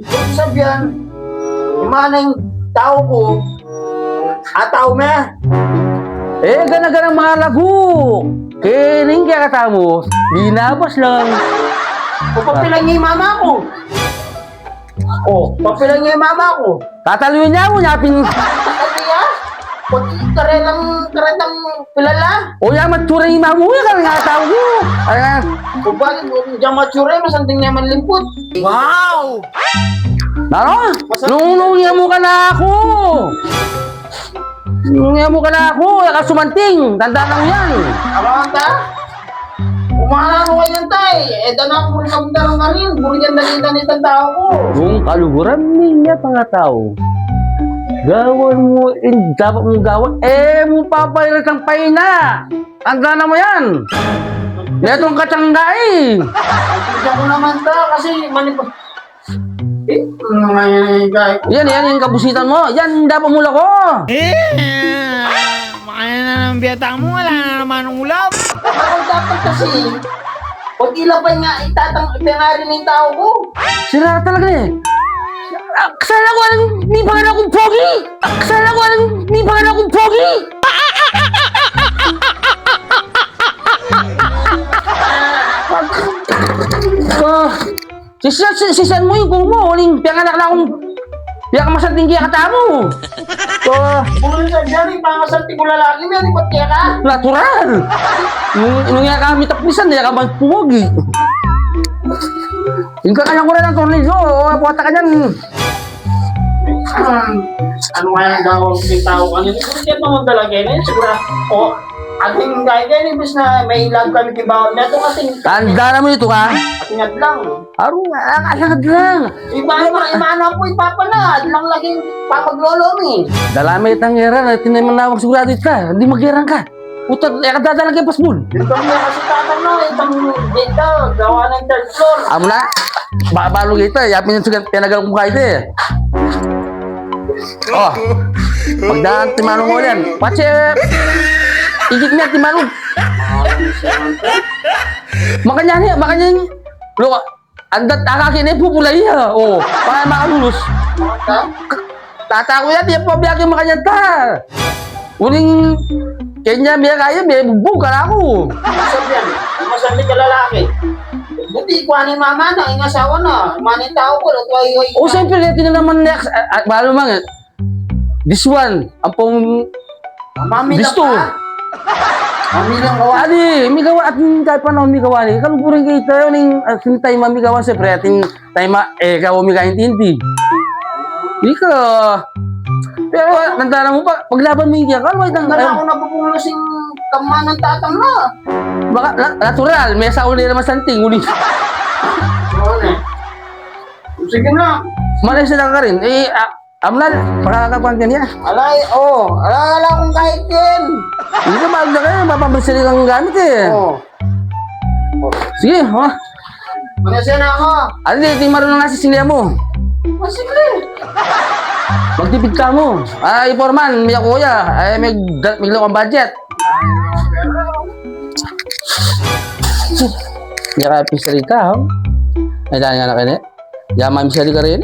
Kung sabihan, yung manang tao ko, ataw na. Eh, gana-ganang mga lagu. Kining kaya katamo, linabas lang. O papilang niya yung mama ko. O, papilang niya yung mama ko. Tataluin niya mo, yapin. Ano ya? Kung karetang pilala. O yan, matura yung mamu yan, kaya nga tao ko. Ay, nga. O bakit diyan matsura, masanting naman limpot. Wow! Naro, nung mo ka na ako. Nung mo ka na ako, yaka sumanting. Tandaan mo yan. Alam ka? Umahala ko kanyan tay. Eh, dana ko rin kabuntarang ka rin. Buriyan dalitan itang tao ko. Kung kaluguran niya mga tao, gawan mo, dapat mong gawan, mo papayrat ang paina. Tandaan mo yan. Netong katsanggai. Diyan ko naman ta kasi manipot. Eh, ano nga yan guys? Yan yung kabusitan mo. Yan, dapat mula ko. Makaya na ng biyata mo, wala na naman ng ulam. Dapat kasi, pag ilapay nga, itangarin ng tao ko. Sira talaga eh. Akala ko alam, di pa nga akong pogi. Akala ko alam, di pa nga akong pogi. Sisan mo yung kung mo. Waling piyanganak na akong piyak masanting kaya katamo. Kung sa dyan, pangasanti ko lalaki, may lipat kaya ka. Natural. Nung nga kami tapisan, hindi ka magpumogi. Yung kakanya ko na ng tornilyo. Puwata ka dyan. Ano nga yung gawang ng tao kanina? Kung kaya naman talaga yun, siguro, ating gaya yan, ibig na may ilag kami kibawal na itong ating Tanda naman ito ka. ating adlang. Aro nga, akasagad lang. Imana po ipapala, adlang laging papaglolo mi. Dalami itang heran, tinamanawag sigurado ka. Hindi magheran ka. Utad, kadadalag yung pasbul. Dito niya kasi tatanong, itong dito, gawa ng third floor. Amo na, babalog ito eh. Yapin yung sugat, pinagal kong kahit eh. Oh, pagdaan timanong mo yan. Pache, igig niya timanong. Makanya ni. Look, andat akakin eh, pupulay ha. Oh, para makalulus. Tata ko yan, di pa biyak yung makanya ta. Uling, kanya biya kaya, biya bugbog ka na ako. Sabihan, masabi ka lalaki. Buti ko ani mama na, ingasawa na. Manin tao ko, lutway-way. O, siyempre, natin na naman next. Balo mga, this one, ang pong, Mami lang Gusto. ka. Mami lang gawa. adi, may gawa at kahit panahon may gawa ni. Kalupurin kayo tayo, ning tayo mami gawa, siyempre, ating tayo kawo may kaintinti. Hindi ka, pero, nandara mo pa, paglaban mo yung kaya, kalway kang, Wala ako napupulusing kama ng tatang na. baka, natural, may sa uli naman santing, uli. Oo na. Sige na. Malay sila ka rin, amnal, pakakapang ka niya. Alala kong kahit yan. Hindi ka mahal na kayo, mapapasali kang gamit eh. Sige, ha? Manasya na ako. Ano di marunong nga si sinya mo? Sige. Magtipid ka mo. Ay, Foreman, may kuya. Ay, may kang budget. Yaka pisali ka, ha? Ay, dahil nga na kayo. Yaman pisali ka rin.